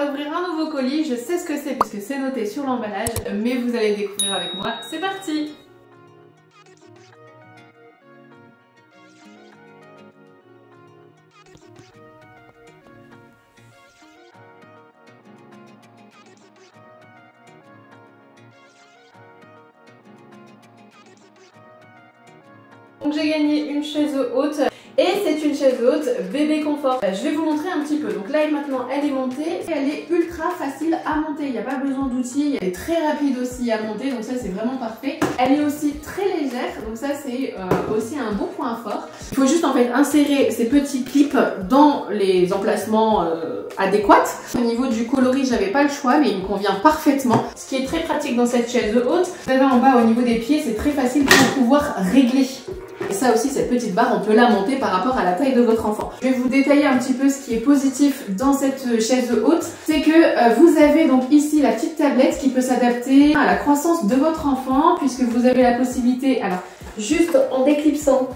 va ouvrir un nouveau colis. Je sais ce que c'est puisque c'est noté sur l'emballage, mais vous allez le découvrir avec moi. C'est parti! Donc j'ai gagné une chaise haute et c'est une chaise haute bébé confort. Je vais vous montrer un petit peu. Donc là maintenant elle est montée et elle est ultra facile à monter. Il n'y a pas besoin d'outils, elle est très rapide aussi à monter, donc ça c'est vraiment parfait. Elle est aussi très légère, donc ça c'est aussi un bon point fort. Il faut juste en fait insérer ces petits clips dans les emplacements adéquats. Au niveau du coloris j'avais pas le choix mais il me convient parfaitement. Ce qui est très pratique dans cette chaise haute, vous avez en bas au niveau des pieds c'est très facile pour pouvoir régler. Et ça aussi, cette petite barre, on peut la monter par rapport à la taille de votre enfant. Je vais vous détailler un petit peu ce qui est positif dans cette chaise haute. C'est que vous avez donc ici la petite tablette qui peut s'adapter à la croissance de votre enfant, puisque vous avez la possibilité, alors juste en déclipsant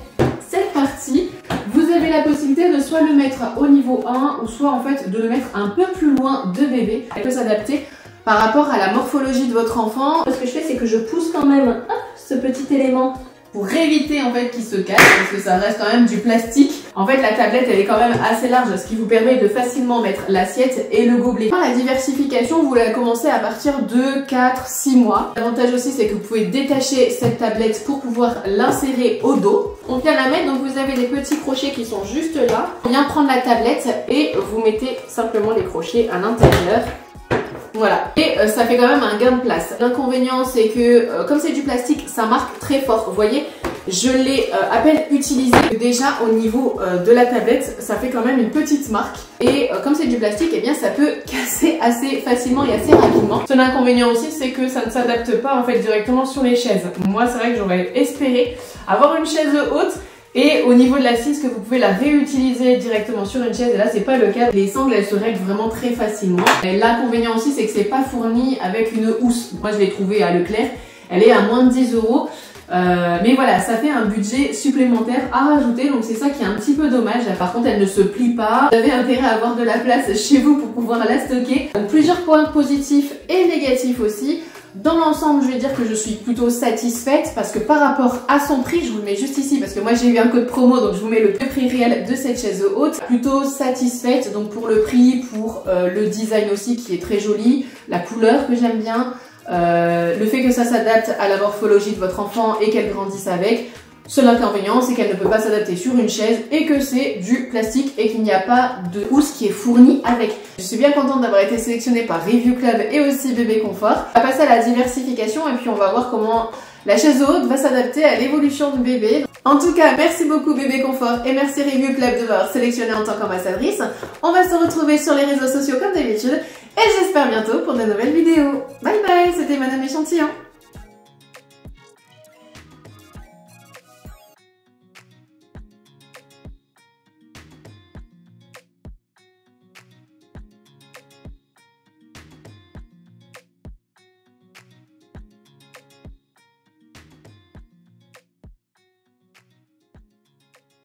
cette partie, vous avez la possibilité de soit le mettre au niveau 1 ou soit en fait de le mettre un peu plus loin de bébé. Elle peut s'adapter par rapport à la morphologie de votre enfant. Ce que je fais, c'est que je pousse quand même ce petit élément pour éviter en fait qu'il se casse parce que ça reste quand même du plastique. En fait la tablette elle est quand même assez large, ce qui vous permet de facilement mettre l'assiette et le gobelet. La diversification vous la commencez à partir de 4-6 mois. L'avantage aussi c'est que vous pouvez détacher cette tablette pour pouvoir l'insérer au dos. On vient la mettre, donc vous avez les petits crochets qui sont juste là. On vient prendre la tablette et vous mettez simplement les crochets à l'intérieur. Voilà, et ça fait quand même un gain de place. L'inconvénient c'est que comme c'est du plastique, ça marque très fort. Vous voyez, je l'ai à peine utilisé. Déjà au niveau de la tablette, ça fait quand même une petite marque. Et comme c'est du plastique, eh bien ça peut casser assez facilement et assez rapidement. Son inconvénient aussi c'est que ça ne s'adapte pas en fait directement sur les chaises. Moi c'est vrai que j'aurais espéré avoir une chaise haute et au niveau de l'assise que vous pouvez la réutiliser directement sur une chaise, et là c'est pas le cas. Les sangles elles se règlent vraiment très facilement. L'inconvénient aussi c'est que c'est pas fourni avec une housse. Moi je l'ai trouvée à Leclerc, elle est à moins de 10 €. Mais voilà, ça fait un budget supplémentaire à rajouter, donc c'est ça qui est un petit peu dommage. Par contre elle ne se plie pas, vous avez intérêt à avoir de la place chez vous pour pouvoir la stocker. Donc plusieurs points positifs et négatifs aussi. Dans l'ensemble, je vais dire que je suis plutôt satisfaite parce que par rapport à son prix, je vous le mets juste ici parce que moi j'ai eu un code promo, donc je vous mets le prix réel de cette chaise haute. Plutôt satisfaite, donc pour le prix, pour le design aussi qui est très joli, la couleur que j'aime bien, le fait que ça s'adapte à la morphologie de votre enfant et qu'elle grandisse avec. Seul inconvénient, c'est qu'elle ne peut pas s'adapter sur une chaise et que c'est du plastique et qu'il n'y a pas de housse qui est fournie avec. Je suis bien contente d'avoir été sélectionnée par Review Club et aussi Bébé Confort. On va passer à la diversification et puis on va voir comment la chaise haute va s'adapter à l'évolution du bébé. En tout cas, merci beaucoup Bébé Confort et merci Review Club de m'avoir sélectionnée en tant qu'ambassadrice. On va se retrouver sur les réseaux sociaux comme d'habitude et j'espère bientôt pour de nouvelles vidéos. Bye bye, c'était Madame Échantillon.